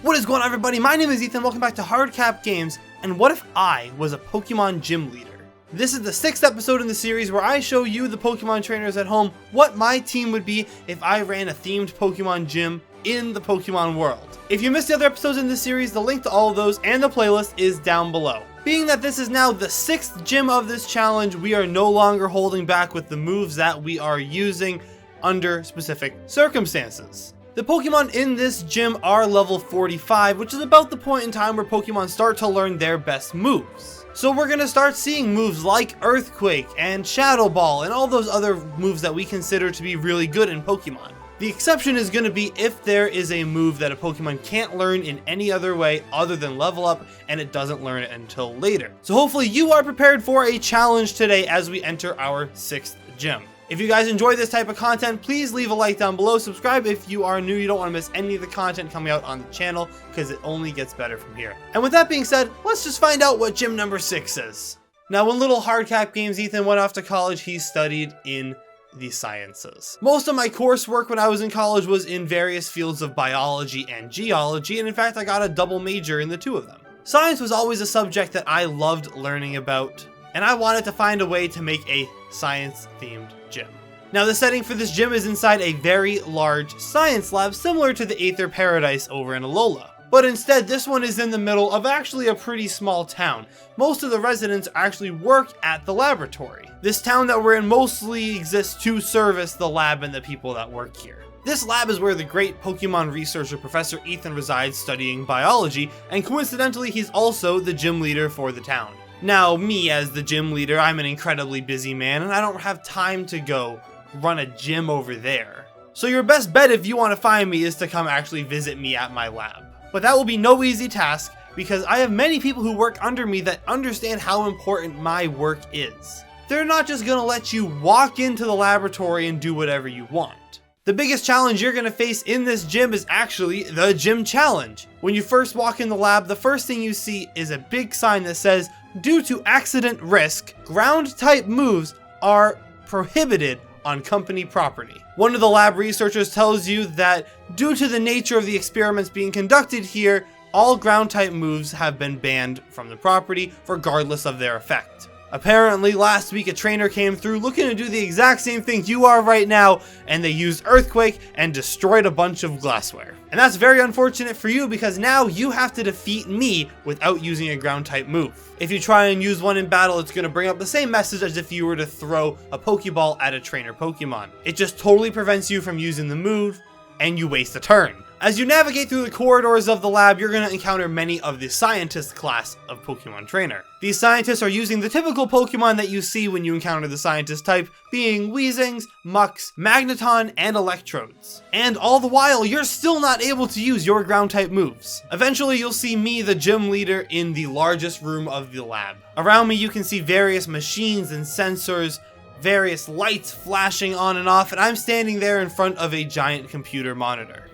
What is going on, everybody? My name is Ethan, welcome back to HardCap Games, and what if I was a Pokemon gym leader? This is the 6th episode in the series where I show you, the Pokemon trainers at home, what my team would be if I ran a themed Pokemon gym in the Pokemon world. If you missed the other episodes in this series, the link to all of those and the playlist is down below. Being that this is now the 6th gym of this challenge, we are no longer holding back with the moves that we are using under specific circumstances. The Pokemon in this gym are level 45, which is about the point in time where Pokemon start to learn their best moves. So we're going to start seeing moves like Earthquake and Shadow Ball and all those other moves that we consider to be really good in Pokemon. The exception is going to be if there is a move that a Pokemon can't learn in any other way other than level up and it doesn't learn it until later. So hopefully you are prepared for a challenge today as we enter our 6th gym. If you guys enjoy this type of content, please leave a like down below. Subscribe if you are new. You don't want to miss any of the content coming out on the channel because it only gets better from here. And with that being said, let's just find out what gym number 6 is. Now, when little HardCap Games Ethan went off to college, he studied in the sciences. Most of my coursework when I was in college was in various fields of biology and geology, and in fact, I got a double major in the two of them. Science was always a subject that I loved learning about, and I wanted to find a way to make a science-themed gym. Now, the setting for this gym is inside a very large science lab similar to the Aether Paradise over in Alola. But instead, this one is in the middle of actually a pretty small town. Most of the residents actually work at the laboratory. This town that we're in mostly exists to service the lab and the people that work here. This lab is where the great Pokemon researcher Professor Ethan resides studying biology, and coincidentally, he's also the gym leader for the town. Now, me as the gym leader, I'm an incredibly busy man, and I don't have time to go run a gym over there. So your best bet if you want to find me is to come actually visit me at my lab. But that will be no easy task, because I have many people who work under me that understand how important my work is. They're not just going to let you walk into the laboratory and do whatever you want. The biggest challenge you're going to face in this gym is actually the gym challenge. When you first walk in the lab, the first thing you see is a big sign that says, "Due to accident risk, ground type moves are prohibited on company property." One of the lab researchers tells you that due to the nature of the experiments being conducted here, all ground type moves have been banned from the property regardless of their effect. Apparently, last week a trainer came through looking to do the exact same thing you are right now, and they used Earthquake and destroyed a bunch of glassware. And that's very unfortunate for you because now you have to defeat me without using a ground type move. If you try and use one in battle, it's going to bring up the same message as if you were to throw a Pokeball at a trainer Pokemon. It just totally prevents you from using the move, and you waste a turn. As you navigate through the corridors of the lab, you're going to encounter many of the scientist class of Pokemon trainer. These scientists are using the typical Pokemon that you see when you encounter the scientist type, being Weezings, Mucks, Magneton, and Electrodes. And all the while, you're still not able to use your ground type moves. Eventually, you'll see me, the gym leader, in the largest room of the lab. Around me, you can see various machines and sensors, various lights flashing on and off, and I'm standing there in front of a giant computer monitor.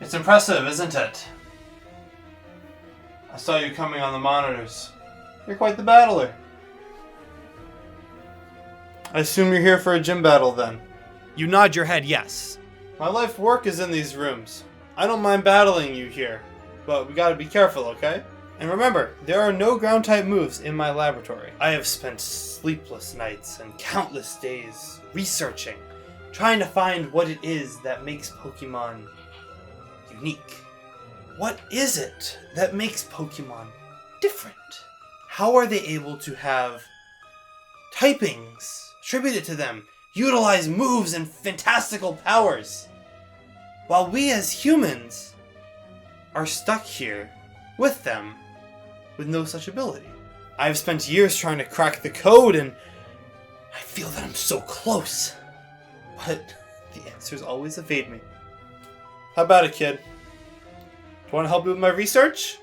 It's impressive, isn't it? I saw you coming on the monitors. You're quite the battler. I assume you're here for a gym battle then. You nod your head yes. My life work is in these rooms. I don't mind battling you here, but we gotta be careful, okay? And remember, there are no ground type moves in my laboratory. I have spent sleepless nights and countless days researching, trying to find what it is that makes Pokemon unique. What is it that makes Pokemon different? How are they able to have typings attributed to them, utilize moves and fantastical powers, while we as humans are stuck here with them with no such ability? I've spent years trying to crack the code, and I feel that I'm so close, but the answers always evade me. How about it, kid? Do you want to help me with my research?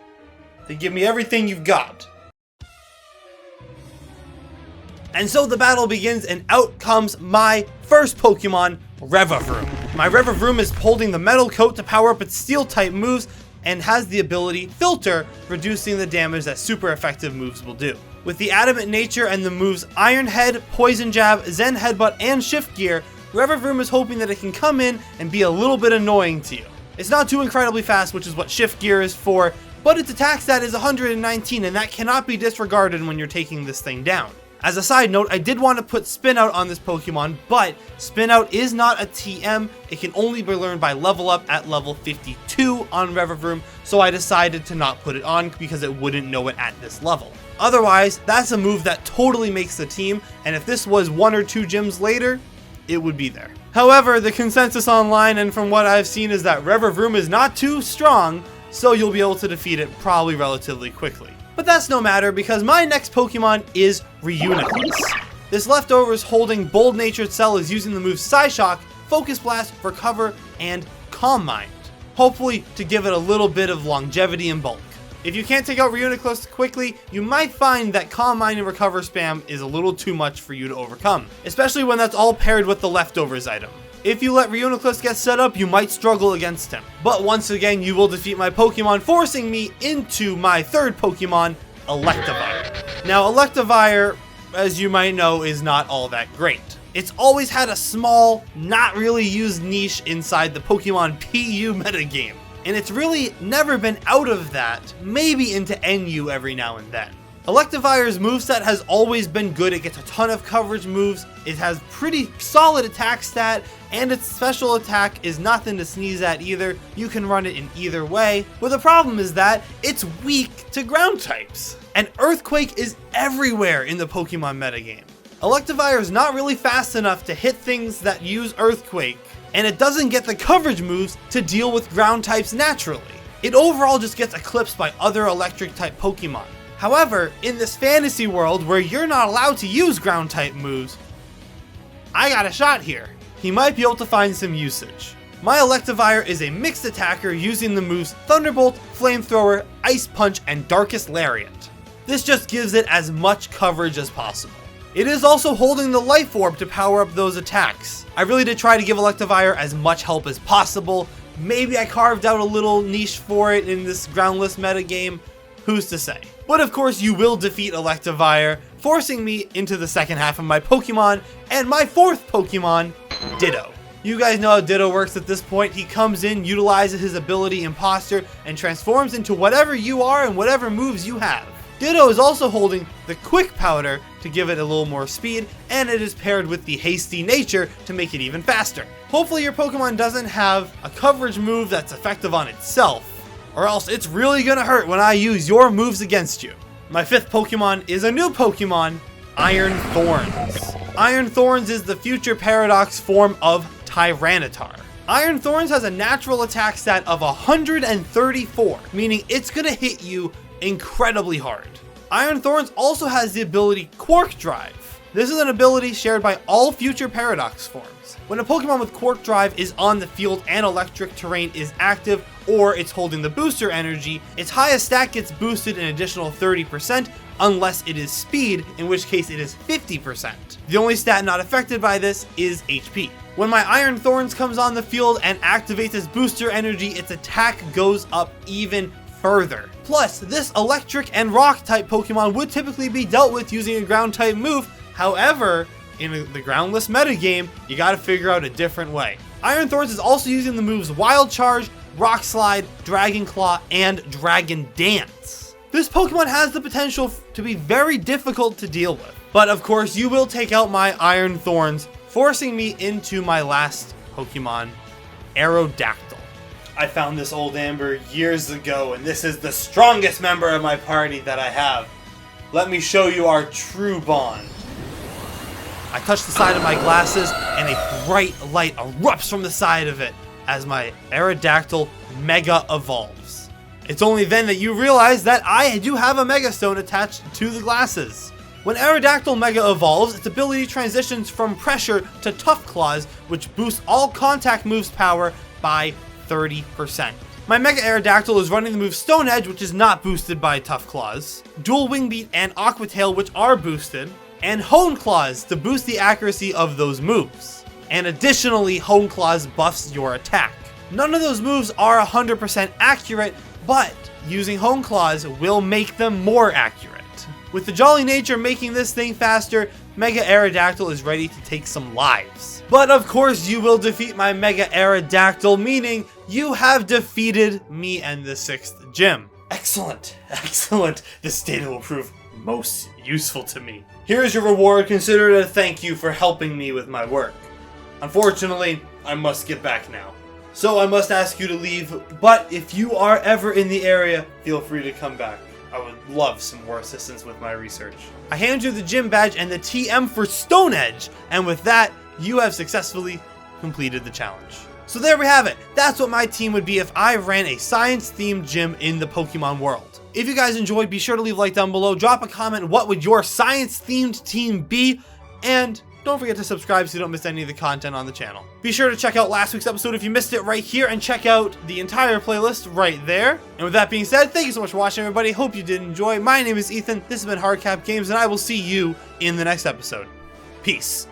Then give me everything you've got. And so the battle begins, and out comes my first Pokemon, Revavroom. My Revavroom is holding the metal coat to power up its steel type moves and has the ability Filter, reducing the damage that super effective moves will do. With the adamant nature and the moves Iron Head, Poison Jab, Zen Headbutt, and Shift Gear, Revavroom is hoping that it can come in and be a little bit annoying to you. It's not too incredibly fast, which is what Shift Gear is for, but its attack stat is 119, and that cannot be disregarded when you're taking this thing down. As a side note, I did want to put Spin Out on this Pokemon, but Spin Out is not a TM. It can only be learned by level up at level 52 on Revavroom, so I decided to not put it on because it wouldn't know it at this level. Otherwise, that's a move that totally makes the team, and if this was 1 or 2 gyms later, it would be there. However, the consensus online and from what I've seen is that Revavroom is not too strong, so you'll be able to defeat it probably relatively quickly. But that's no matter because my next Pokemon is Reuniclus. This leftovers holding Bold Natured Cell is using the moves Psyshock, Focus Blast, Recover, and Calm Mind, hopefully to give it a little bit of longevity and bulk. If you can't take out Reuniclus quickly, you might find that Calm Mind and Recover spam is a little too much for you to overcome, especially when that's all paired with the leftovers item. If you let Reuniclus get set up, you might struggle against him. But once again, you will defeat my Pokemon, forcing me into my third Pokemon, Electivire. Now, Electivire, as you might know, is not all that great. It's always had a small, not really used niche inside the Pokemon PU metagame. And it's really never been out of that, maybe into NU every now and then. Electivire's moveset has always been good. It gets a ton of coverage moves, it has pretty solid attack stat, and its special attack is nothing to sneeze at either. You can run it in either way, but the problem is that it's weak to ground types. And Earthquake is everywhere in the Pokemon metagame. Electivire is not really fast enough to hit things that use Earthquake, and it doesn't get the coverage moves to deal with ground types naturally. It overall just gets eclipsed by other electric type Pokemon. However, in this fantasy world where you're not allowed to use ground type moves, I got a shot here. He might be able to find some usage. My Electivire is a mixed attacker using the moves Thunderbolt, Flamethrower, Ice Punch, and Darkest Lariat. This just gives it as much coverage as possible. It is also holding the Life Orb to power up those attacks. I really did try to give Electivire as much help as possible. Maybe I carved out a little niche for it in this groundless metagame. Who's to say? But of course you will defeat Electivire, forcing me into the second half of my Pokemon, and my fourth Pokemon, Ditto. You guys know how Ditto works at this point. He comes in, utilizes his ability Imposter, and transforms into whatever you are and whatever moves you have. Ditto is also holding the Quick Powder to give it a little more speed, and it is paired with the Hasty Nature to make it even faster. Hopefully your Pokemon doesn't have a coverage move that's effective on itself, or else it's really gonna hurt when I use your moves against you. My fifth Pokemon is a new Pokemon, Iron Thorns. Iron Thorns is the future Paradox form of Tyranitar. Iron Thorns has a natural attack stat of 134, meaning it's gonna hit you incredibly hard. Iron Thorns also has the ability Quark Drive. This is an ability shared by all future Paradox forms. When a Pokemon with Quark Drive is on the field and electric terrain is active, or it's holding the booster energy, its highest stat gets boosted an additional 30%, unless it is speed, in which case it is 50%. The only stat not affected by this is HP. When my Iron Thorns comes on the field and activates its booster energy, its attack goes up even further. Plus, this electric and rock type Pokemon would typically be dealt with using a ground type move. However, in the groundless metagame, you gotta figure out a different way. Iron Thorns is also using the moves Wild Charge, Rock Slide, Dragon Claw, and Dragon Dance. This Pokemon has the potential to be very difficult to deal with. But of course, you will take out my Iron Thorns, forcing me into my last Pokemon, Aerodactyl. I found this old Amber years ago, and this is the strongest member of my party that I have. Let me show you our true bond. I touch the side of my glasses, and a bright light erupts from the side of it as my Aerodactyl Mega evolves. It's only then that you realize that I do have a Mega Stone attached to the glasses. When Aerodactyl Mega evolves, its ability transitions from Pressure to Tough Claws, which boosts all contact moves power by 30%. My Mega Aerodactyl is running the move Stone Edge, which is not boosted by Tough Claws, Dual Wing Beat and Aqua Tail, which are boosted, and Hone Claws to boost the accuracy of those moves. And additionally, Hone Claws buffs your attack. None of those moves are 100% accurate, but using Hone Claws will make them more accurate. With the Jolly Nature making this thing faster, Mega Aerodactyl is ready to take some lives. But of course you will defeat my Mega Aerodactyl, meaning you have defeated me and the 6th gym. Excellent, excellent. This data will prove most useful to me. Here is your reward. Consider it a thank you for helping me with my work. Unfortunately, I must get back now. So I must ask you to leave, but if you are ever in the area, feel free to come back. I would love some more assistance with my research. I hand you the gym badge and the TM for Stone Edge, and with that, you have successfully completed the challenge. So there we have it. That's what my team would be if I ran a science-themed gym in the Pokemon world. If you guys enjoyed, be sure to leave a like down below, drop a comment, what would your science-themed team be, and don't forget to subscribe so you don't miss any of the content on the channel. Be sure to check out last week's episode if you missed it right here, and check out the entire playlist right there. And with that being said, thank you so much for watching, everybody. Hope you did enjoy. My name is Ethan, this has been HardCap Games, and I will see you in the next episode. Peace.